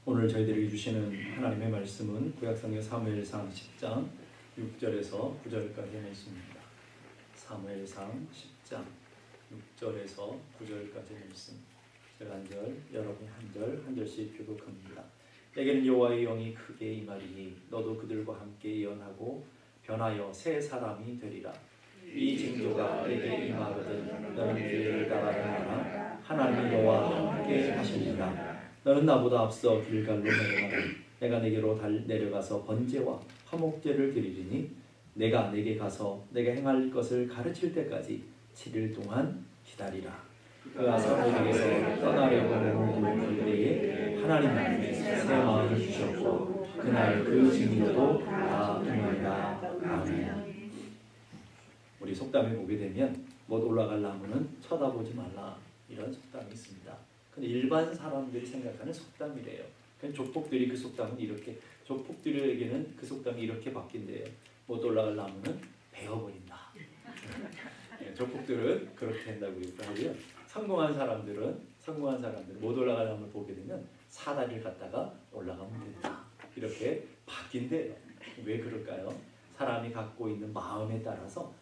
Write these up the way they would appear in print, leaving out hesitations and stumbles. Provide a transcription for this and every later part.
오늘 저희들에게 주시는 하나님의 말씀은 구약성경 사무엘상 10장 6절에서 9절까지의 말씀입니다. 사무엘상 10장 6절에서 9절까지의 말씀. 제가 한 절, 여러분이 한 절씩 교독합니다. 내게는 여호와의 영이 크게 임하리니 너도 그들과 함께 예언하고 변하여 새 사람이 되리라. 이 징조가 내게 임하거든 너는 기회를 따라가라. 하나님이 너와 함께 하시리라. 너는 나보다 앞서 길갈로 내려가라. 내가 내게로 내려가서 번제와 화목제를 드리리니 내가 내게 가서 내가 행할 것을 가르칠 때까지 7일 동안 기다리라. 그가 사무엘에게서 떠나려고 몸을 굴 때에 하나님이 새 마음을 주셨고 그날 그 징조도 다 임하리라. 아멘. 우리 속담에 보게 되면 못 올라갈 나무는 쳐다보지 말라, 이런 속담이 있습니다. 근데 일반 사람들이 생각하는 속담이래요. 족복들이 그 속담은 이렇게, 족복들에게는 그 속담이 이렇게 바뀐대요. 못 올라갈 나무는 베어버린다. 족복들은 그렇게 한다고 하고요. 성공한 사람들은 못 올라갈 나무를 보게 되면 사다리를 갖다가 올라가면 된다. 이렇게 바뀐대요. 왜 그럴까요? 사람이 갖고 있는 마음에 따라서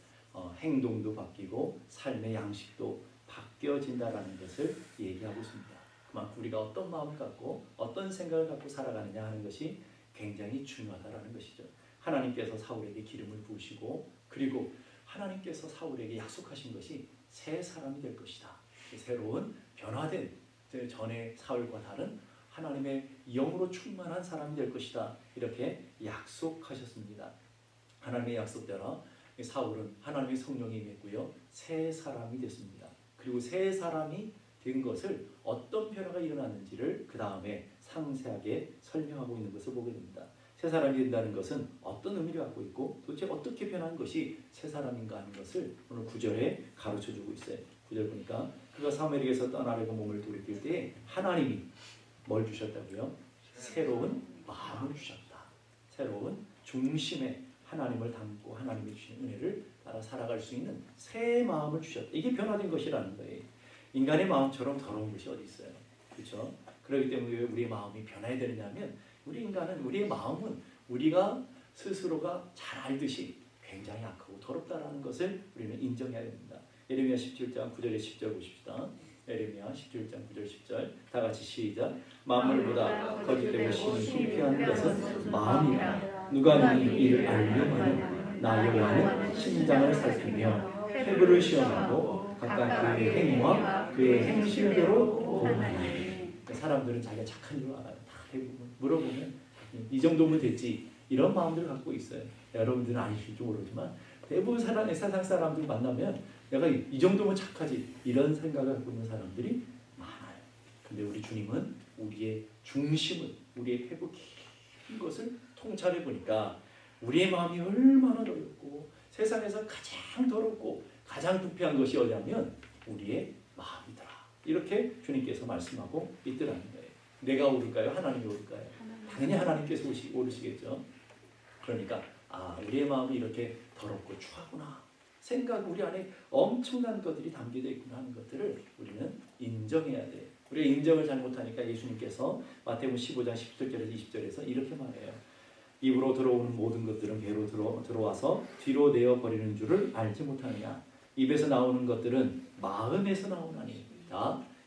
행동도 바뀌고 삶의 양식도 바뀌어진다라는 것을 얘기하고 있습니다. 그만큼 우리가 어떤 마음을 갖고 어떤 생각을 갖고 살아가느냐 하는 것이 굉장히 중요하다라는 것이죠. 하나님께서 사울에게 기름을 부으시고 그리고 하나님께서 사울에게 약속하신 것이 새 사람이 될 것이다. 새로운 변화된 전에 사울과 다른 하나님의 영으로 충만한 사람이 될 것이다. 이렇게 약속하셨습니다. 하나님의 약속대로 사울은 하나님의 성령이 임했고요. 새 사람이 됐습니다. 그리고 새 사람이 된 것을 어떤 변화가 일어났는지를 그 다음에 상세하게 설명하고 있는 것을 보게 됩니다. 새 사람이 된다는 것은 어떤 의미를 갖고 있고 도대체 어떻게 변한 것이 새 사람인가 하는 것을 오늘 9절에 가르쳐주고 있어요. 9절 보니까 그가 사무엘에게서 떠나려고 몸을 돌이킬 때에 하나님이 뭘 주셨다고요? 새로운 마음을 주셨다. 새로운 중심에 하나님을 담고 하나님이 주신 은혜를 따라 살아갈 수 있는 새 마음을 주셨다. 이게 변화된 것이라는 거예요. 인간의 마음처럼 더러운 것이 어디 있어요? 그렇죠? 그렇기 때문에 왜 우리의 마음이 변해야 되느냐면 우리의 마음은 우리가 스스로가 잘 알듯이 굉장히 악하고 더럽다라는 것을 우리는 인정해야 됩니다. 예레미야 17장 9절에 10절 보십시다. 예레미야 17장 9절 10절 다 같이 시작. 만물보다 거짓되고 심히 불쾌한 것은 마음이라. 누가 너희 이를 알려하냐? 나 여호와는 심장을 살피며 폐부를 시험하고 각각 그의 행위와 그의 행실대로 보응하니. 사람들은 자기가 착한 줄 알아요. 다 대부분 물어보면 이 정도면 됐지, 이런 마음들을 갖고 있어요. 여러분들은 아니실지 모르지만 대부분 세상 사람들 만나면 내가 이 정도면 착하지, 이런 생각을 갖고 있는 사람들이 많아요. 근데 우리 주님은 우리의 중심은, 우리의 폐부 깊은 것을 통찰해 보니까 우리의 마음이 얼마나 더럽고 세상에서 가장 더럽고 가장 부패한 것이 어디냐면 우리의 마음이더라. 이렇게 주님께서 말씀하고 있더라는 거예요. 내가 오를까요? 하나님이 오를까요? 당연히 하나님께서 오르시겠죠. 그러니까 우리의 마음이 이렇게 더럽고 추하구나. 우리 안에 엄청난 것들이 담겨져 있구나 하는 것들을 우리는 인정해야 돼. 우리가 인정을 잘못하니까 예수님께서 마태복음 15장 17절에서 20절에서 이렇게 말해요. 입으로 들어오는 모든 것들은 배로 들어와서 뒤로 내어버리는 줄을 알지 못하느냐. 입에서 나오는 것들은 마음에서 나오나니.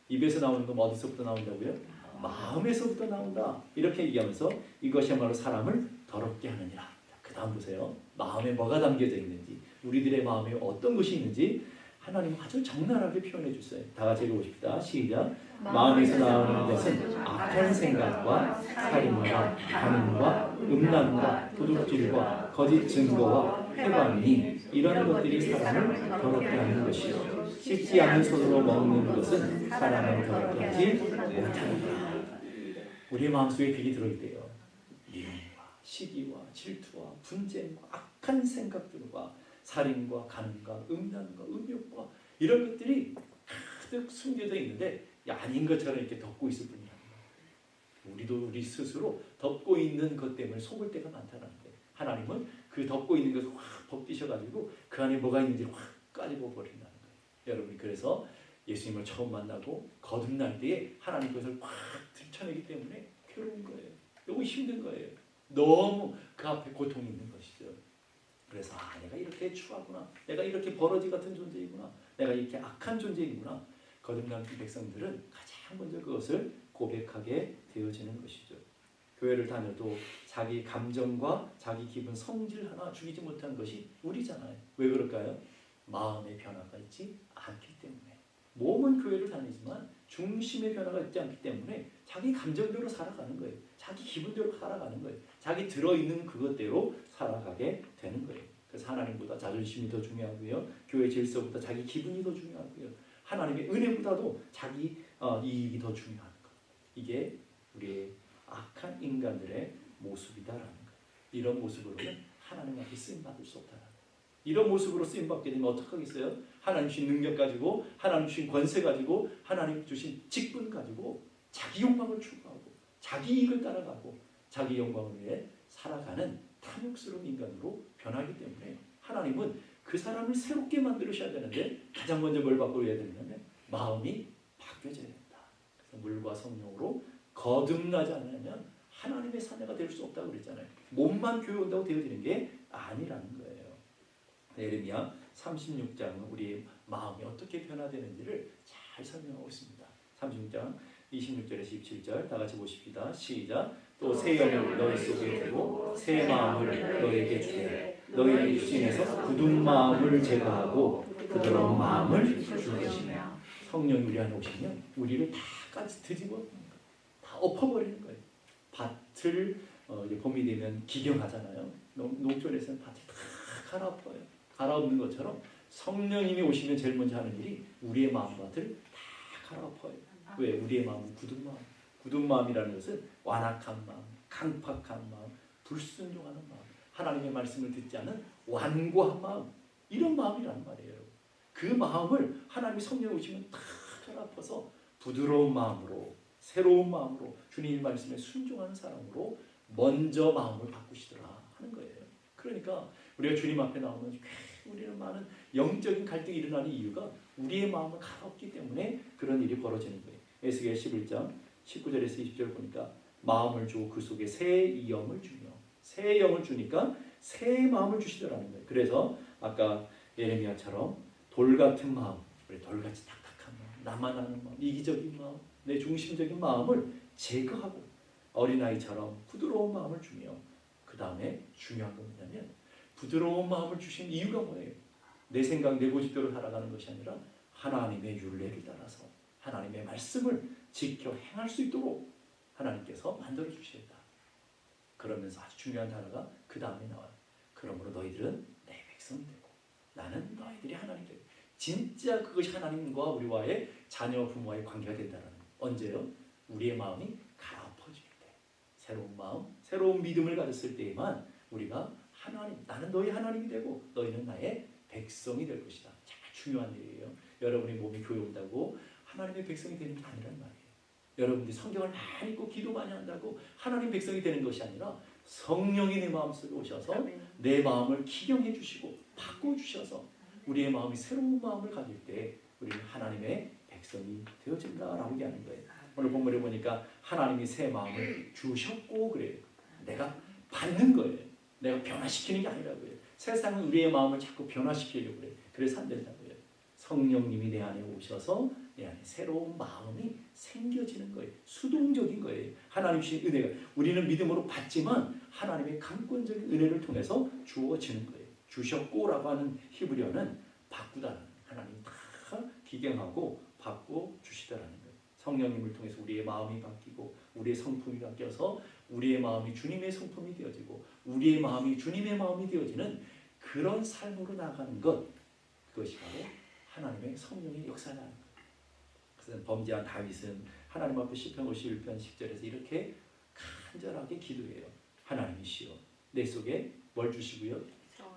입에서 나오는 건 어디서부터 나온다고요? 마음에서부터 나온다. 이렇게 얘기하면서 이것이야말로 사람을 더럽게 하느니라. 그 다음 보세요. 마음에 뭐가 담겨져 있는지, 우리들의 마음에 어떤 것이 있는지 하나님 아주 적나라하게 표현해 주세요. 다 같이 읽어봅시다. 시작. 마음에서 나오는 것은 악한 생각과 살인과 간음과 음란과 도둑질과 거짓 증거와 회방이니 이런 것들이 사람을 더럽게 하는 것이요 씻지 않은 손으로 먹는 것은 사람을 더럽게 하지 못하느니라. 우리의 마음속에 그게 들어있대요. 미움과 시기와 질투와 분쟁과 악한 생각들과 살인과 간음과 음란과 음욕과 이런 것들이 가득 숨겨져 있는데 아닌 것처럼 이렇게 덮고 있을 뿐이야. 우리도 우리 스스로 덮고 있는 것 때문에 속을 때가 많다는 거예요. 하나님은 그 덮고 있는 것을 확 벗기셔가지고 그 안에 뭐가 있는지를 확 까집어 버린다는 거예요. 여러분이 그래서 예수님을 처음 만나고 거듭날 때에 하나님 것을 확 들춰내기 때문에 괴로운 거예요. 너무 힘든 거예요. 너무 그 앞에 고통이 있는 것이죠. 그래서 내가 이렇게 추하구나. 내가 이렇게 버러지 같은 존재이구나. 내가 이렇게 악한 존재이구나. 거듭난 백성들은 가장 먼저 그것을 고백하게 되어지는 것이죠. 교회를 다녀도 자기 감정과 자기 기분 성질 하나 죽이지 못한 것이 우리잖아요. 왜 그럴까요? 마음의 변화가 있지 않기 때문에. 몸은 교회를 다니지만 중심의 변화가 있지 않기 때문에 자기 감정대로 살아가는 거예요. 자기 기분대로 살아가는 거예요. 자기 들어있는 그것대로 살아가게 되는 거예요. 그래서 하나님보다 자존심이 더 중요하고요. 교회 질서보다 자기 기분이 더 중요하고요. 하나님의 은혜보다도 자기 이익이 더 중요한 것. 이게 우리의 악한 인간들의 모습이다라는 거예요. 이런 모습으로는 하나님 앞에 쓰임받을 수 없다라는 거예요. 이런 모습으로 쓰임받게 되면 어떡하겠어요? 하나님 주신 능력 가지고, 하나님 주신 권세 가지고, 하나님 주신 직분 가지고 자기 욕망을 추구하고 자기 이익을 따라가고 자기 영광을 위해 살아가는 탐욕스러운 인간으로 변하기 때문에 하나님은 그 사람을 새롭게 만들으셔야 되는데 가장 먼저 뭘 바꿔야 되냐면 마음이 바뀌어져야 된다. 그래서 물과 성령으로 거듭나지 않으면 하나님의 자녀가 될 수 없다고 그랬잖아요. 몸만 교회 온다고 되어지는 게 아니라는 거예요. 예레미야 36장은 우리의 마음이 어떻게 변화되는지를 잘 설명하고 있습니다. 36장 26절에서 27절 다 같이 보십시다. 시작. 또 새 영을 너희 속에 두고 새 마음을 너희에게 주되 너희 육신에서 굳은 마음을 제거하고 부드러운 마음을 줄 것이며. 성령이 우리 안에 오시면 우리를 다 까지 뒤집어 다 엎어버리는 거예요. 밭을 이제 봄이 되면 기경하잖아요. 농촌에서는 밭이 다 갈아엎어요. 갈아엎는 것처럼 성령님이 오시면 제일 먼저 하는 일이 우리의 마음밭을 다 갈아엎어요. 왜? 우리의 마음은 굳은 마음. 굳은 마음이라는 것은 완악한 마음, 강팍한 마음, 불순종하는 마음, 하나님의 말씀을 듣지 않은 완고한 마음, 이런 마음이란 말이에요. 그 마음을 하나님이 성령이 오시면 다 갈아엎어서 부드러운 마음으로, 새로운 마음으로, 주님 말씀에 순종하는 사람으로 먼저 마음을 바꾸시더라 하는 거예요. 그러니까 우리가 주님 앞에 나오면 우리는 많은 영적인 갈등이 일어나는 이유가 우리의 마음을 갈아엎기 때문에 그런 일이 벌어지는 거예요. 에스겔 11장 19절에서 20절 보니까 마음을 주고 그 속에 새 영을 주며, 새 영을 주니까 새 마음을 주시더라는 거예요. 그래서 아까 예레미야처럼 돌 같은 마음, 우리 돌같이 딱딱한 마음, 나만 아는 마음, 이기적인 마음, 내 중심적인 마음을 제거하고 어린아이처럼 부드러운 마음을 주며, 그 다음에 중요한 건 뭐냐면 부드러운 마음을 주신 이유가 뭐예요? 내 생각, 내 고집대로 살아가는 것이 아니라 하나님의 율례를 따라서 하나님의 말씀을 지켜 행할 수 있도록 하나님께서 만들어 주시겠다. 그러면서 아주 중요한 단어가 그 다음에 나와요. 그러므로 너희들은 내 백성이 되고 나는 너희들이 하나님 되고. 진짜 그것이 하나님과 우리와의 자녀 부모와의 관계가 된다는 거예요. 언제요? 우리의 마음이 갈아엎어질 때, 새로운 마음, 새로운 믿음을 가졌을 때에만 우리가 하나님, 나는 너희 하나님이 되고 너희는 나의 백성이 될 것이다. 참 중요한 일이에요. 여러분이 몸이 교회 온다고 하나님의 백성이 되는 게 아니란 말이에요. 여러분들이 성경을 많이 읽고 기도 많이 한다고 하나님 백성이 되는 것이 아니라 성령이 내 마음속에 오셔서 내 마음을 기경해 주시고 바꿔주셔서 우리의 마음이 새로운 마음을 가질 때 우리는 하나님의 백성이 되어진다라고 얘기하는 거예요. 오늘 본문에 보니까 하나님이 새 마음을 주셨고 그래요. 내가 받는 거예요. 내가 변화시키는 게 아니라고요. 세상은 우리의 마음을 자꾸 변화시키려고 그래요. 그래서 안 된다고요. 성령님이 내 안에 오셔서 내 안에 새로운 마음이 생겨지는 거예요. 수동적인 거예요. 하나님 주신 은혜가 우리는 믿음으로 받지만 하나님의 강권적인 은혜를 통해서 주어지는 거예요. 주셨고라고 하는 히브리어는 바꾸다는, 하나님 다 기경하고 바꿔 주시다라는 거예요. 성령님을 통해서 우리의 마음이 바뀌고 우리의 성품이 바뀌어서 우리의 마음이 주님의 성품이 되어지고 우리의 마음이 주님의 마음이 되어지는 그런 삶으로 나가는 것, 그것이 바로 하나님의 성령의 역사라는 거예요. 그래서 범죄한 다윗은 하나님 앞에 시편 51편 10절에서 이렇게 간절하게 기도해요. 하나님이시여 내 속에 뭘 주시고요?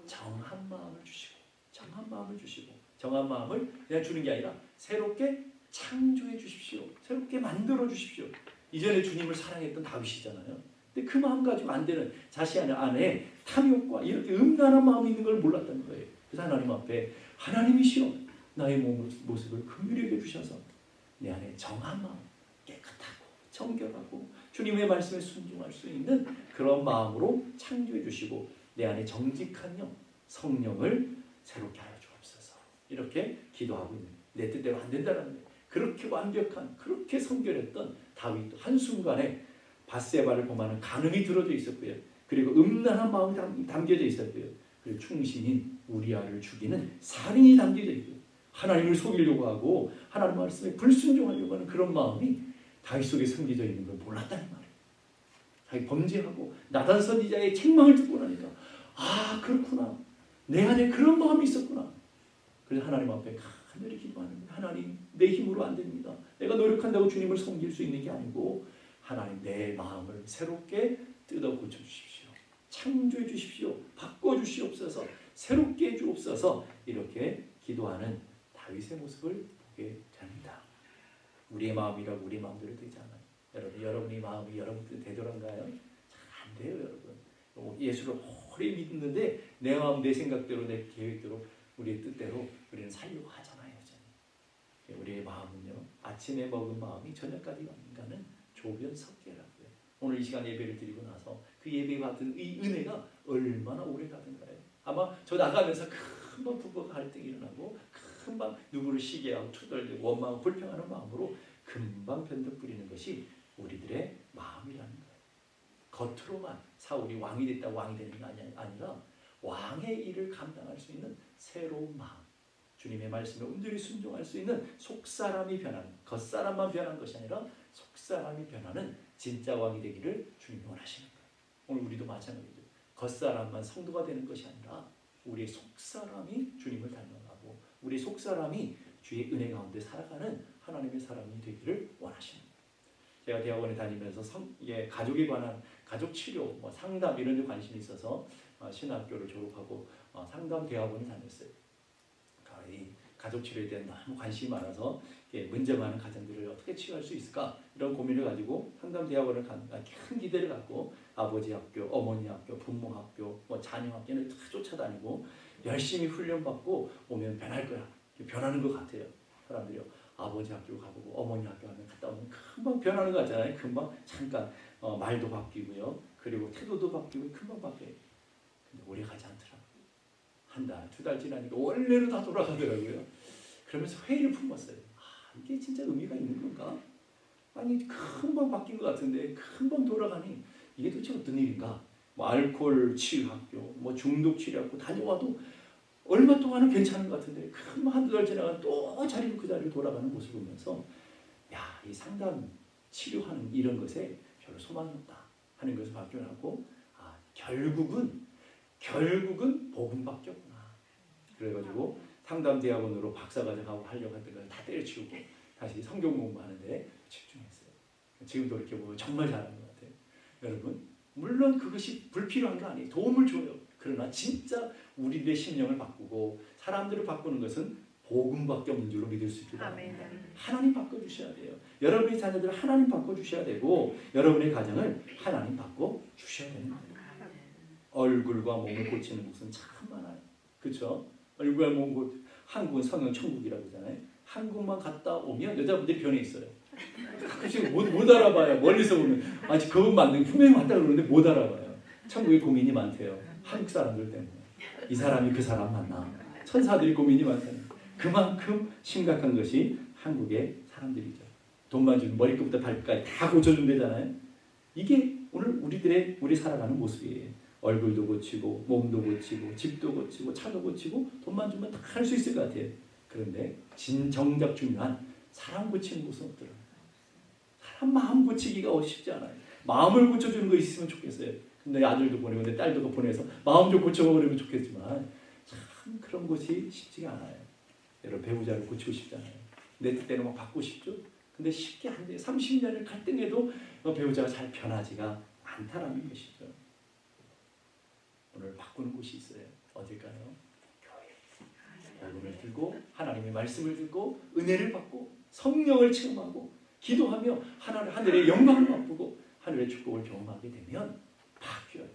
정한 마음을 주시고, 정한 마음을 주시고, 정한 마음을 그냥 주는 게 아니라 새롭게 창조해 주십시오. 새롭게 만들어 주십시오. 이전에 주님을 사랑했던 다윗이잖아요. 근데 그 마음 가지고 안 되는 자신 안에 탐욕과 이렇게 음란한 마음이 있는 걸 몰랐다는 거예요. 그래서 하나님 앞에 하나님이시여 나의 모습을 긍휼히 여겨 주셔서 내 안에 정한 마음, 깨끗하고 정결하고 주님의 말씀에 순종할 수 있는 그런 마음으로 창조해 주시고 내 안에 정직한 영, 성령을 새롭게 하여 주옵소서. 이렇게 기도하고 있는 내 뜻대로 안 된다는 거예요. 그렇게 완벽한 그렇게 성결했던 다윗도 한순간에 밧세바를 범하는 간음이 들어져 있었고요. 그리고 음란한 마음이 담겨져 있었고요. 그리고 충신인 우리아를 죽이는 살인이 담겨져 있고요. 하나님을 속이려고 하고 하나님 말씀에 불순종하려고 하는 그런 마음이 다윗 속에 숨겨져 있는 걸 몰랐다는 말이에요. 자기 범죄하고 나단 선지자의 책망을 듣고 나니까 아 그렇구나. 내 안에 그런 마음이 있었구나. 그래서 하나님 앞에 간절히 기도하는 거예요. 하나님 내 힘으로 안 됩니다. 내가 노력한다고 주님을 섬길 수 있는 게 아니고 하나님 내 마음을 새롭게 뜯어 고쳐주십시오. 창조해 주십시오. 바꿔주시옵소서. 새롭게 해주옵소서. 이렇게 기도하는 다윗의 모습을 보게 됩니다. 우리의 마음이라고 우리 마음대로 되지 않아요. 여러분, 여러분의 마음이 여러분 되더란가요? 잘 안 돼요, 여러분. 예수를 오래 믿는데 내 마음, 내 생각대로, 내 계획대로, 우리의 뜻대로 우리는 살려고 하잖아요, 여전히. 우리의 마음은요, 아침에 먹은 마음이 저녁까지 가는 조변 석계라고요. 오늘 이 시간 예배를 드리고 나서 그 예배 받은 이 은혜가 얼마나 오래 가든가요. 아마 저 나가면서 금방 부부가 갈등이 일어나고 금방 누구를 시기하고 투덜대고 원망하고 불평하는 마음으로 금방 변덕 부리는 것이 우리들의 마음이라는 거예요. 겉으로만 사울이 왕이 됐다 왕이 되는 게 아니라 왕의 일을 감당할 수 있는 새로운 마음, 주님의 말씀에 온전히 순종할 수 있는 속사람이 변하는, 겉사람만 변한 것이 아니라 속사람이 변하는 진짜 왕이 되기를 주님이 원하시는 거예요. 오늘 우리도 마찬가지죠. 겉사람만 성도가 되는 것이 아니라 우리의 속사람이 주님을 닮아가고 우리 속사람이 주의 은혜 가운데 살아가는 하나님의 사람이 되기를 원하시는 거예요. 제가 대학원에 다니면서 가족에 관한 가족 치료, 상담 이런 데 관심이 있어서 신학교를 졸업하고 상담 대학원에 다녔어요. 이 가족 치료에 대한 너무 관심이 많아서 문제 많은 가정들을 어떻게 치유할 수 있을까 이런 고민을 가지고 상담 대학원을 큰 기대를 갖고 아버지 학교, 어머니 학교, 부모 학교, 자녀 학교를 다 쫓아다니고 열심히 훈련받고 오면 변할 거야. 변하는 것 같아요. 사람들이요. 아버지 학교 가보고 어머니 학교 가면 갔다 오면 금방 변하는 것 같잖아요. 금방 잠깐 말도 바뀌고요. 그리고 태도도 바뀌고 금방 바뀌어요. 근데 오래 가지 않더라고요. 한 달, 두 달 지나니까 원래로 다 돌아가더라고요. 그러면서 회의를 품었어요. 이게 진짜 의미가 있는 건가? 아니 금방 바뀐 것 같은데 금방 돌아가니 이게 도대체 어떤 일인가? 알코올 치유학교, 중독 치료학교 다녀와도 얼마 동안은 괜찮은 것 같은데 금방 한두 달 지나가면 또 자리로 그 자리로 돌아가는 모습을 보면서 이 상담 치료하는 이런 것에 별로 소망이 없다 하는 것을 발견하고 결국은 복음밖에 없구나. 그래가지고 상담대학원으로 박사과정 하려고 했던 걸 다 때려치우고 다시 성경 공부하는데 집중했어요. 지금도 이렇게 보면 정말 잘하는 것 같아요. 여러분, 물론 그것이 불필요한 거 아니에요. 도움을 줘요. 그러나 진짜 우리들의 심령을 바꾸고 사람들을 바꾸는 것은 복음밖에 없는 줄로 믿을 수 있기 바랍니다. 하나님 바꿔주셔야 돼요. 여러분의 자녀들을 하나님 바꿔주셔야 되고 여러분의 가정을 하나님 바꿔주셔야 되는 거예요. 얼굴과 몸을 고치는 곳은 참 많아요. 그렇죠? 얼굴과 몸을 한국은 성형 천국이라고 하잖아요. 한국만 갔다 오면 여자분들이 변해 있어요. 가끔씩 못 알아봐요. 멀리서 보면 아직 그건 맞는 분명히 맞다 그러는데 못 알아봐요. 천국에 고민이 많대요. 한국 사람들 때문에. 이 사람이 그 사람 맞나? 천사들이 고민이 많잖아요. 그만큼 심각한 것이 한국의 사람들이죠. 돈만 주면 머리끝부터 발끝까지 다 고쳐준대잖아요. 이게 오늘 우리 살아가는 모습이에요. 얼굴도 고치고 몸도 고치고 집도 고치고 차도 고치고 돈만 주면 다 할 수 있을 것 같아요. 그런데 정작 중요한 사람 고치는 곳은 없더라고요. 사람 마음 고치기가 쉽지 않아요. 마음을 고쳐주는 거 있으면 좋겠어요. 근데 아들도 보내고 내 딸도 보내서 마음 좀 고쳐보면 좋겠지만 참 그런 것이 쉽지가 않아요. 여러분 배우자를 고치고 싶잖아요. 내 뜻대로 막 받고 싶죠. 근데 쉽게 안 돼요. 30년을 갈등해도 배우자가 잘 변하지가 않다라는 것이죠. 오늘 바꾸는 곳이 있어요. 어딜까요? 교회. 복음을 들고 하나님의 말씀을 듣고 은혜를 받고 성령을 체험하고 기도하며 하늘의 영광을 맛보고 하늘의 축복을 경험하게 되면 바뀌어요.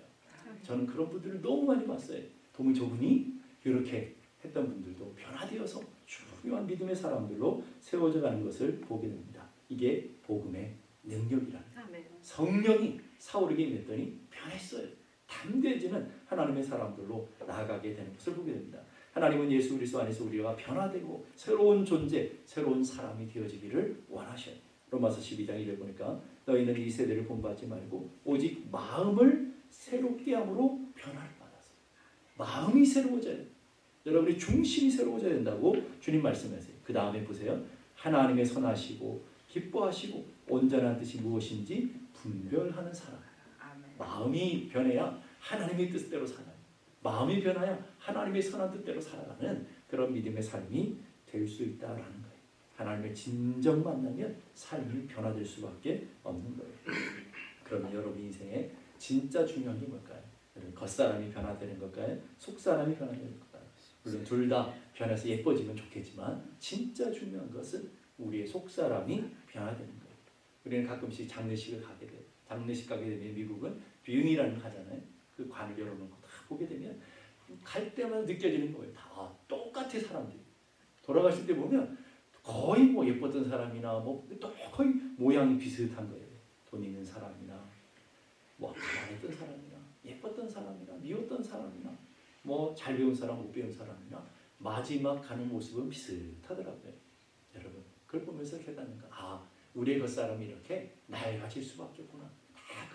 저는 그런 분들을 너무 많이 봤어요. 도무지 저분이 이렇게 했던 분들도 변화되어서 중요한 믿음의 사람들로 세워져 가는 것을 보게 됩니다. 이게 복음의 능력이라는 거예요. 아멘. 성령이 사울에게 임했더니 변했어요. 담대해지는 하나님의 사람들로 나아가게 되는 것을 보게 됩니다. 하나님은 예수 그리스도 안에서 우리가 변화되고 새로운 존재, 새로운 사람이 되어지기를 원하셔요. 로마서 12장 1절 보니까 너희는 이 세대를 본받지 말고 오직 마음을 새롭게 함으로 변화를 받아서 마음이 새로워져야 돼요. 여러분의 중심이 새로워져야 된다고 주님 말씀하세요. 그 다음에 보세요. 하나님의 선하시고 기뻐하시고 온전한 뜻이 무엇인지 분별하는 사람. 마음이 변해야 하나님의 뜻대로 살아요. 마음이 변해야 하나님의 선한 뜻대로 살아가는 그런 믿음의 삶이 될 수 있다라는 거예요. 하나님을 진정 만나면 삶이 변화될 수밖에 없는 거예요. 그러면 여러분 인생에 진짜 중요한 게 뭘까요? 겉사람이 변화되는 걸까요? 속사람이 변화되는 걸까요? 물론 둘 다 변해서 예뻐지면 좋겠지만 진짜 중요한 것은 우리의 속사람이 변화되는 거예요. 우리는 가끔씩 장례식을 가게 돼요. 장례식 가게 되면 미국은 뷰잉이라는 거 하잖아요. 그 관을 열어놓고 다 보게 되면 갈 때마다 느껴지는 거예요. 다 똑같아 사람들이. 돌아가실 때 보면 거의 뭐 예뻤던 사람이나 뭐 또 거의 모양이 비슷한 거예요. 돈 있는 사람이나 뭐 잘했던 사람이나 예뻤던 사람이나 미웠던 사람이나 뭐 잘 배운 사람 못 배운 사람이나 마지막 가는 모습은 비슷하더라고요. 여러분 그걸 보면서 깨닫는 거. 아 우리의 겉사람이 이렇게 낡아질 수밖에 없구나.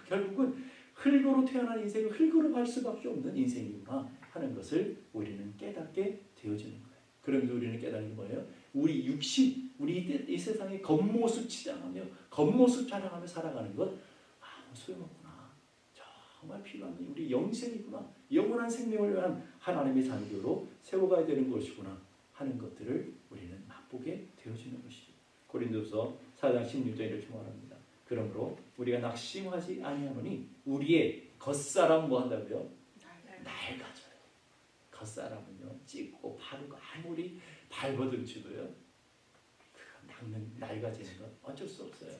결국은 흙으로 태어난 인생은 흙으로 갈 수밖에 없는 인생이구나 하는 것을 우리는 깨닫게 되어지는 거예요. 그러면서 우리는 깨닫는 게 뭐예요? 우리 육신, 우리 이 세상의 겉모습 치장하며 겉모습 자랑하며 살아가는 것 아무 소용없구나. 정말 필요한 건 우리 영생이구나. 영원한 생명을 위한 하나님의 장교로 세워가야 되는 것이구나 하는 것들을 우리는 맛보게 되어지는 것이죠. 고린도서 4장 16절 이렇게 말합니다. 그러므로 우리가 낙심하지 아니하노니 우리의 겉사람 뭐 한다고요? 낡아져요. 겉사람은요 찢고 바르고 아무리 발버둥쳐도요 낡아지는 건 어쩔 수 없어요.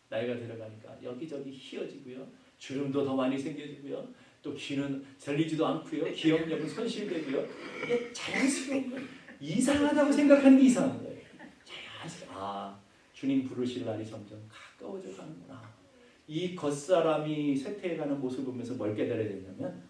나이가 들어가니까 여기저기 휘어지고요. 주름도 더 많이 생겨지고요. 또 귀는 들리지도 않고요. 기억력은 손실되고요. 이게 자연스러운 거예요. 이상하다고 생각하는 게 이상한 거예요. 자연스러워. 주님 부르실 날이 점점 가까워져 가는구나. 이 겉사람이 쇠퇴해가는 모습을 보면서 뭘 깨달아야 되냐면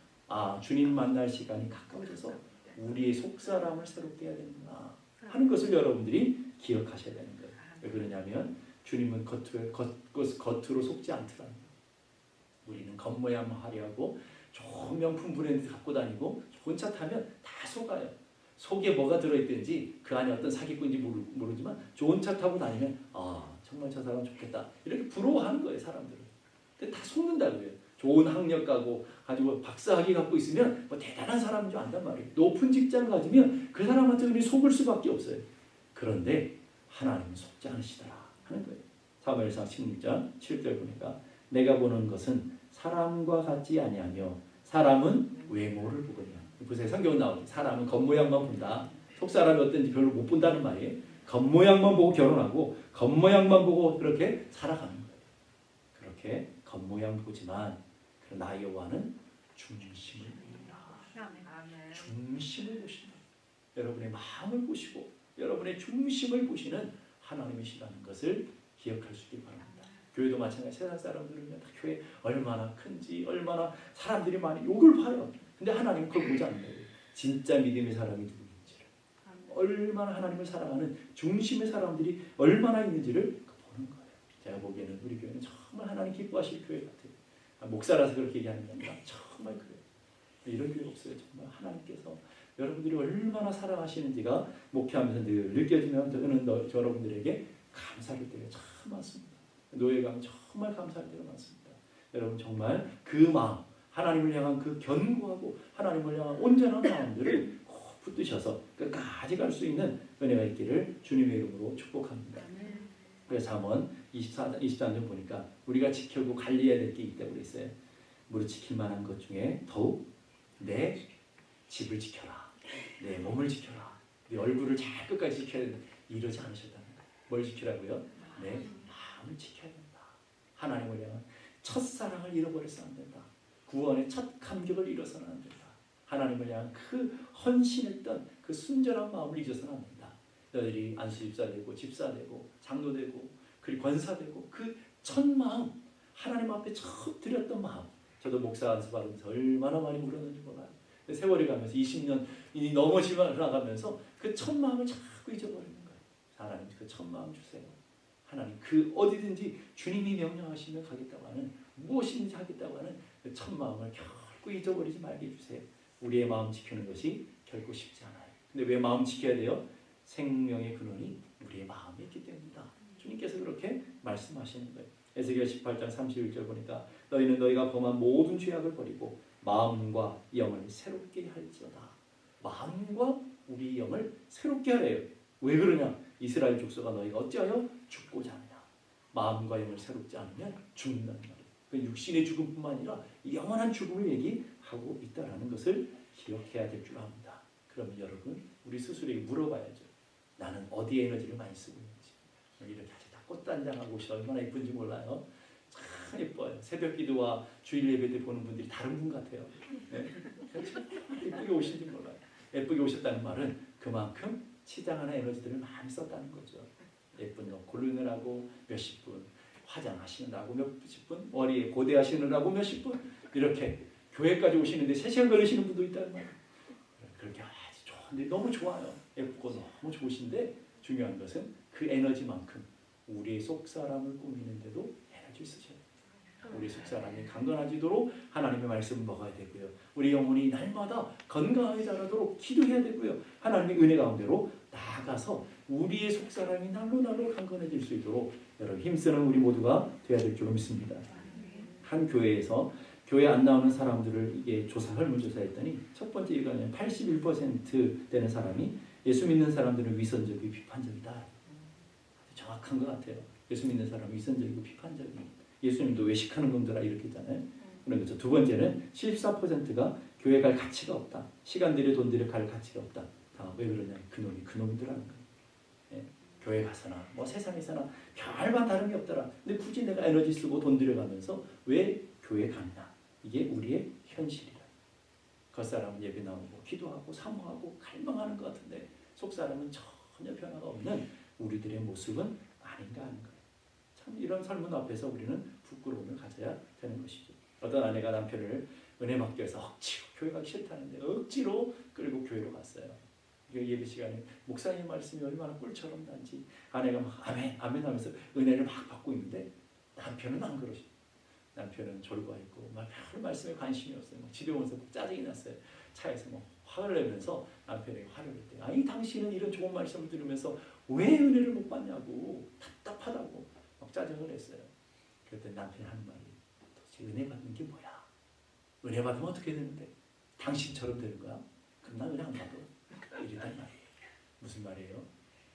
주님 만날 시간이 가까워져서 우리의 속사람을 새롭게 해야 되는구나 하는 것을 여러분들이 기억하셔야 되는 거예요. 왜 그러냐면 주님은 겉으로 속지 않더라는 거예요. 우리는 겉모양만 화려하고 좋은 명품 브랜드 갖고 다니고 좋은 차 타면 다 속아요. 속에 뭐가 들어있든지 그 안에 어떤 사기꾼인지 모르지만 좋은 차 타고 다니면 정말 저 사람 좋겠다 이렇게 부러워하는 거예요. 사람들은. 근데 다 속는다고요. 좋은 학력 가지고 박사학위 갖고 있으면 뭐 대단한 사람인 줄 안단 말이에요. 높은 직장을 가지면 그 사람한테 우리 속을 수밖에 없어요. 그런데 하나님은 속지 않으시더라 하는 거예요. 사무엘상 16장 7절 보니까 내가 보는 것은 사람과 같지 아니하며 사람은 외모를 보거니와. 보세요. 성경은 나오죠. 사람은 겉모양만 본다. 속사람이 어떤지 별로 못 본다는 말이에요. 겉모양만 보고 결혼하고 겉모양만 보고 그렇게 살아가는 거예요. 그렇게 겉모양 보지만 나 여호와는 중심을 보인다. 중심을 보신다. 여러분의 마음을 보시고 여러분의 중심을 보시는 하나님이시라는 것을 기억할 수 있기 바랍니다. 교회도 마찬가지. 세상 사람들은 다 교회 얼마나 큰지 얼마나 사람들이 많이 욕을 봐요. 근데 하나님은 그걸 보지 않는 거예요. 진짜 믿음의 사람이 누구인지를 얼마나 하나님을 사랑하는 중심의 사람들이 얼마나 있는지를 보는 거예요. 제가 보기에는 우리 교회는 정말 하나님 기뻐하실 교회 같아요. 목사라서 그렇게 얘기하는 게 아니라 정말 그래요. 이런 교회 없어요. 정말 하나님께서 여러분들이 얼마나 사랑하시는지가 목회하면서 늘 느껴지면 저는 여러분들에게 감사할 때가 참 많습니다. 노예감 정말 감사할 때가 많습니다. 여러분 정말 그 마음 하나님을 향한 그 견고하고 하나님을 향한 온전한 마음들을 꼭 붙드셔서 끝까지 갈 수 있는 은혜가 있기를 주님의 이름으로 축복합니다. 그래서 잠언 23절 보니까 우리가 지키고 관리해야 될 게 있다고 그랬어요. 무릇 지킬 만한 것 중에 더욱 내 집을 지켜라. 내 몸을 지켜라. 내 얼굴을 잘 끝까지 지켜야 된다. 이러지 않으셨다는 거예요. 뭘 지키라고요? 내 마음을 지켜야 된다. 하나님을 향한 첫사랑을 잃어버려서는 안 된다. 구원의 첫 감격을 잃어서는 안 된다. 하나님을 향한 그 헌신했던 그 순전한 마음을 잊어서는 안 된다. 너희들이 안수집사 되고 집사 되고 장로 되고 그리고 권사 되고 그 첫 마음, 하나님 앞에 처음 드렸던 마음. 저도 목사 안수받으면서 얼마나 많이 울었는지 몰라요. 세월이 가면서 20년이 넘어 지나가면서 그 첫 마음을 자꾸 잊어버리는 거예요. 하나님 그 첫 마음 주세요. 하나님 그 어디든지 주님이 명령하시면 가겠다고 하는, 무엇이든지 하겠다고 하는 그 첫 마음을 결코 잊어버리지 말게 해주세요. 우리의 마음 지키는 것이 결코 쉽지 않아요. 근데 왜 마음 지켜야 돼요? 생명의 근원이 우리의 마음에 있기 때문이다. 주님께서 그렇게 말씀하시는 거예요. 에스겔 18장 31절 보니까 너희는 너희가 범한 모든 죄악을 버리고 마음과 영을 새롭게 할지어다. 마음과 우리 영을 새롭게 하래요. 왜 그러냐? 이스라엘 족속아 너희가 어찌하여 죽고자 하느냐? 마음과 영을 새롭지 않으면 죽는다는 말이에요. 그 육신의 죽음뿐만 아니라 영원한 죽음을 얘기하고 있다는 것을 기억해야 될 줄 압니다. 그러면 여러분 우리 스스로에게 물어봐야죠. 나는 어디에 에너지를 많이 쓰고 있는지. 이렇게 아주 다 꽃단장하고 옷이 얼마나 예쁜지 몰라요. 참 예뻐요. 새벽 기도와 주일 예배 때 보는 분들이 다른 분 같아요. 네. 예쁘게 오신지 몰라요. 예쁘게 오셨다는 말은 그만큼 치장하는 에너지들을 많이 썼다는 거죠. 예쁜 옷 고르느라고 몇십 분, 화장하시느라고 몇십 분, 머리에 고데하시느라고 몇십 분, 이렇게 교회까지 오시는데 3시간 걸리시는 분도 있다는 말이에요. 그렇게 아주 좋은데 너무 좋아요. 예쁘고 너무 좋으신데 중요한 것은 그 에너지만큼 우리의 속사람을 꾸미는데도 에너지를 쓰셔야 돼요. 우리 속사람이 강건해지도록 하나님의 말씀을 먹어야 되고요. 우리 영혼이 날마다 건강하게 자라도록 기도해야 되고요. 하나님의 은혜 가운데로 나아가서 우리의 속사람이 날로 강건해질 수 있도록 여러분 힘쓰는 우리 모두가 되어야 될 줄 믿습니다. 한 교회에서 교회 안 나오는 사람들을 이게 설문조사했더니 첫 번째 이거는 81% 되는 사람이 예수 믿는 사람들은 위선적이고 비판적이다. 정확한 것 같아요. 예수 믿는 사람은 위선적이고 비판적이고 예수님도 외식하는 놈들아 이렇게 했잖아요. 그러면서 두 번째는 74%가 교회 갈 가치가 없다. 시간 들여 돈 들여 갈 가치가 없다. 왜 그러냐? 그놈들하는 거예요. 예. 교회 가서나 뭐 세상에서나 별반 다름이 없더라. 근데 굳이 내가 에너지 쓰고 돈 들여가면서 왜 교회 가느냐? 이게 우리의 현실이다. 겉사람은 예배 나오고 기도하고 사모하고 갈망하는 것 같은데 속사람은 전혀 변화가 없는 우리들의 모습은 아닌가 하는 거예요. 참 이런 설문 앞에서 우리는 부끄러움을 가져야 되는 것이죠. 어떤 아내가 남편을 은혜 받기 위해서 억지로 교회 가기 싫다는데 억지로 끌고 교회로 갔어요. 예배 시간에 목사님 말씀이 얼마나 꿀처럼 난지 아내가 막 아멘 아멘 하면서 은혜를 막 받고 있는데 남편은 안 그러시죠. 남편은 졸고있고 막 별 말씀에 관심이 없어요. 막 집에 오면서 짜증이 났어요. 차에서 뭐 화를 내면서 남편에게 화를 냈대요. 아니 당신은 이런 좋은 말씀을 들으면서 왜 은혜를 못 받냐고 답답하다고 막 짜증을 냈어요. 그랬더니 남편이 하는 말이 도대체 은혜 받는 게 뭐야? 은혜 받으면 어떻게 되는데? 당신처럼 되는 거야? 그럼 나 은혜 안 받아. 이랬단 말이에요. 무슨 말이에요?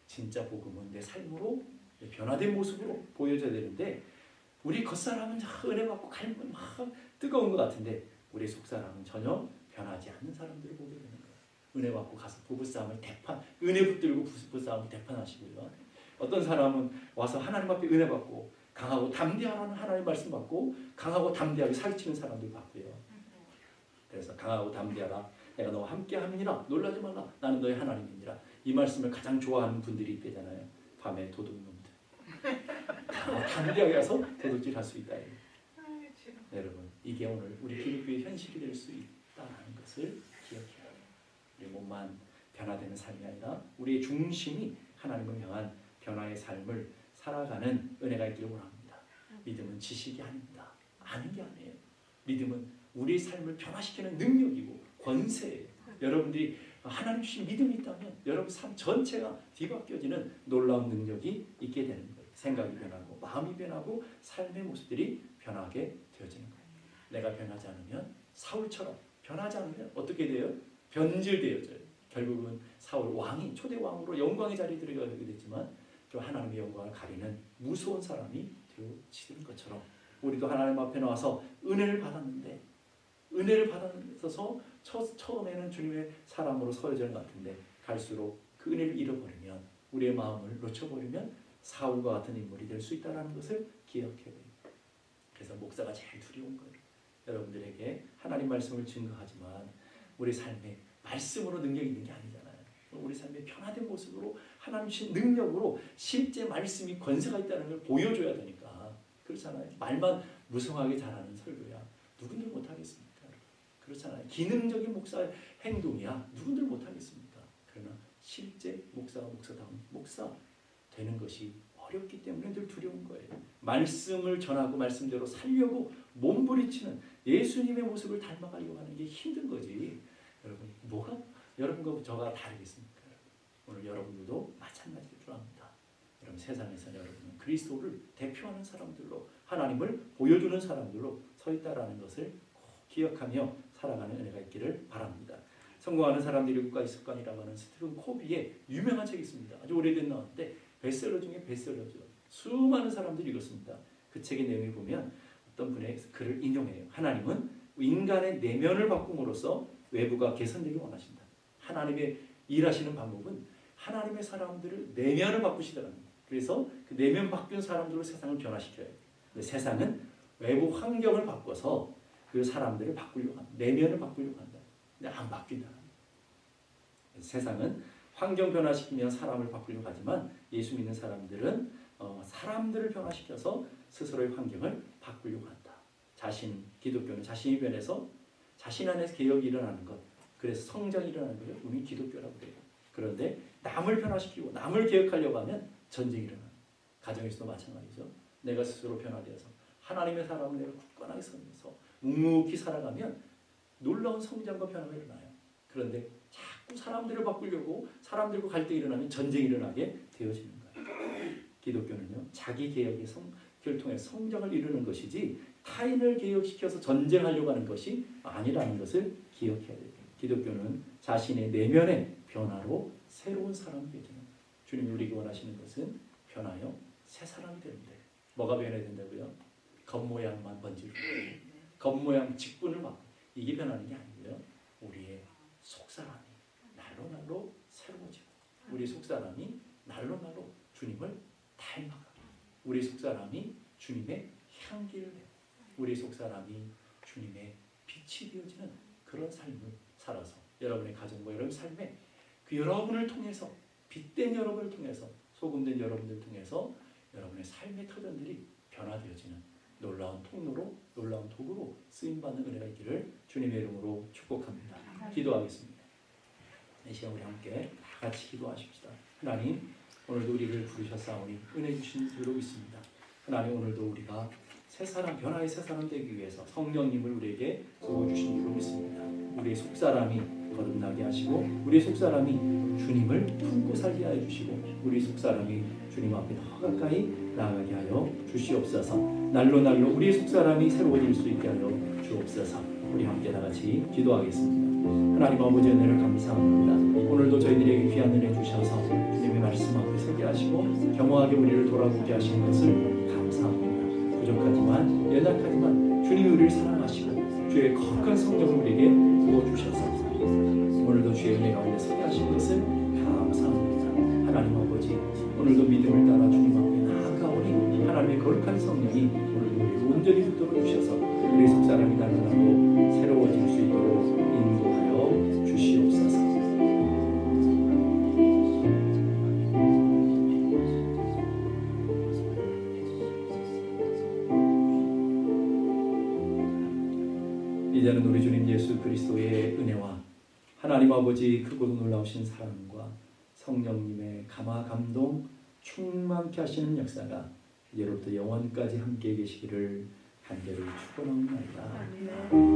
진짜 복음은 내 삶으로 내 변화된 모습으로 보여줘야 되는데 우리 겉사람은 은혜 받고 갈면 막 뜨거운 것 같은데 우리 속사람은 전혀 변하지 않는 사람들을 보게 되는 거예요. 은혜 받고 가서 부부싸움을 은혜 붙들고 부부싸움을 대판하시고요. 어떤 사람은 와서 하나님 앞에 은혜 받고 강하고 담대하라는 하나님 말씀 받고 강하고 담대하게 사기치는 사람들 봤고요. 그래서 강하고 담대하라 내가 너와 함께 함이니라 놀라지 말라 나는 너의 하나님이니라 이 말씀을 가장 좋아하는 분들이 있대잖아요. 밤에 도둑놈들 담대하게 가서 도둑질 할 수 있다. 여러분 이게 오늘 우리 기독교의 현실이 될 수 있다는 것을 기억해야 해요. 우리 몸만 변화되는 삶이 아니라 우리의 중심이 하나님을 향한 변화의 삶을 살아가는 은혜가 있기를 원합니다. 믿음은 지식이 아닙니다. 아는 게 아니에요. 믿음은 우리의 삶을 변화시키는 능력이고 권세예요. 여러분들이 하나님 주신 믿음이 있다면 여러분 삶 전체가 뒤바뀌어지는 놀라운 능력이 있게 되는 거예요. 생각이 변하고 마음이 변하고 삶의 모습들이 변하게 되어지는 거예요. 내가 변하지 않으면 사울처럼 변하지 않으면 어떻게 돼요? 변질되어져요. 결국은 사울 왕이 초대 왕으로 영광의 자리에 들어가게 됐지만 또 하나님의 영광을 가리는 무서운 사람이 되어지는 것처럼 우리도 하나님 앞에 나와서 은혜를 받았는데 은혜를 받아서 처음에는 주님의 사람으로 서여질 것 같은데 갈수록 그 은혜를 잃어버리면 우리의 마음을 놓쳐버리면 사울과 같은 인물이 될 수 있다는 것을 기억해야 돼요. 그래서 목사가 제일 두려운 거예요. 여러분들에게 하나님 말씀을 증거하지만 우리 삶에 말씀으로 능력이 있는 게 아니잖아요. 우리 삶의 변화된 모습으로 하나님 주신 능력으로 실제 말씀이 권세가 있다는 걸 보여줘야 되니까 그렇잖아요. 말만 무성하게 잘하는 설교야. 누군들 못하겠습니까? 그렇잖아요. 기능적인 목사 행동이야. 누군들 못하겠습니까? 그러나 실제 목사가 목사다운 목사 되는 것이 어렵기 때문에 늘 두려운 거예요. 말씀을 전하고 말씀대로 살려고 몸부리치는 예수님의 모습을 닮아가려고 하는 게 힘든 거지. 여러분, 뭐가 여러분과 저가 다르겠습니까? 오늘 여러분들도 마찬가지일 줄 압니다. 여러분, 세상에서 여러분은 그리스도를 대표하는 사람들로, 하나님을 보여주는 사람들로 서 있다라는 것을 꼭 기억하며 살아가는 은혜가 있기를 바랍니다. 성공하는 사람들이 국가의습관이라고 하는 스티븐 코비의 유명한 책이 있습니다. 아주 오래된 나왔는데 베스트셀러 중에 베스트셀러죠. 수많은 사람들이 읽었습니다. 그 책의 내용을 보면 어떤 분의 글을 인용해요. 하나님은 인간의 내면을 바꿈으로써 외부가 개선되길 원하신다. 하나님의 일하시는 방법은 하나님의 사람들을 내면을 바꾸시더라는 거예요. 그래서 그 내면 바뀐 사람들로 세상을 변화시켜요. 근데 세상은 외부 환경을 바꿔서 그 사람들을 바꾸려고 한다. 내면을 바꾸려고 한다. 근데 안 바뀐다. 세상은 환경 변화시키며 사람을 바꾸려고 하지만 예수 믿는 사람들은 사람들을 변화시켜서 스스로의 환경을 바꾸려고 한다. 기독교는 자신이 변해서 자신 안에서 개혁이 일어나는 것, 그래서 성장이 일어나는 것을 우리 기독교라고 그래요. 그런데 남을 변화시키고 남을 개혁하려고 하면 전쟁이 일어나요. 가정에서도 마찬가지죠. 내가 스스로 변화되어서 하나님의 사람을 내가 굳건하게 섬겨서 묵묵히 살아가면 놀라운 성장과 변화가 일어나요. 그런데 자꾸 사람들을 바꾸려고 사람들과 갈등이 일어나면 전쟁이 일어나게 되어지는 거예요. 기독교는요, 자기 개혁의 통해 성장을 이루는 것이지 타인을 개혁시켜서 전쟁하려고 하는 것이 아니라는 것을 기억해야 돼요. 기독교는 자신의 내면의 변화로 새로운 사람이 되는 거예요. 주님이 우리에게 원하시는 것은 변하여 새 사람이 되는 거예요. 뭐가 변해야 된다고요? 겉모양만 번지르고 겉모양 직분을 막 이게 변하는 게 아니고요. 우리의 속사람이 날로 새로워지고 우리 속사람이 날로 주님을 닮아가고 우리 속사람이 주님의 향기를 내고 우리 속사람이 주님의 빛이 되어지는 그런 삶을 살아서 여러분의 가정과 여러분의 삶에 그 여러분을 통해서 빛된 여러분을 통해서 소금된 여러분들 통해서 여러분의 삶의 터전들이 변화되어지는 놀라운 통로로 놀라운 도구로 쓰임받는 은혜가 있기를 주님의 이름으로 축복합니다. 기도하겠습니다. 이 시간 우리 함께 다 같이 기도하십시다. 하나님, 오늘도 우리를 부르셨사오니 은혜 주신 줄로 있습니다. 하나님, 오늘도 우리가 새 사람, 변화의 새 사람 되기 위해서 성령님을 우리에게 부어주신 줄로 믿습니다. 우리의 속사람이 거듭나게 하시고 우리의 속사람이 주님을 품고 살게 하여 주시고 우리 속사람이 주님 앞에 더 가까이 나아가게 하여 주시옵소서. 날로 우리의 속사람이 새로워질 수 있게 하여 주옵소서. 우리 함께 다 같이 기도하겠습니다. 하나님 아버지, 은혜를 감사합니다. 오늘도 저희들에게 귀한 은혜 주셔서 주님의 말씀 앞에 서게 하시고 겸허하게 우리를 돌아보게 하신 것을 감사합니다. 부족하지만 연약하지만 주님이 우리를 사랑하시고 주의 거룩한 성령을 우리에게 부어주셔서 오늘도 주의 은혜 가운데 서게 하신 것을 감사합니다. 하나님 아버지, 오늘도 믿음을 따라 주님 앞에 나아가오니 하나님의 거룩한 성령이 오늘도 우리를 온전히 붙들어 주셔서 우리 속사람이 날로 새로워질 수 있도록 인도하여 주시옵소서. 이제는 우리 주님 예수 그리스도의 은혜와 하나님 아버지 크고 놀라우신 사랑과 성령님의 감화 감동 충만케 하시는 역사가 이제로부터 영원까지 함께 계시기를 간절히 축원합니다.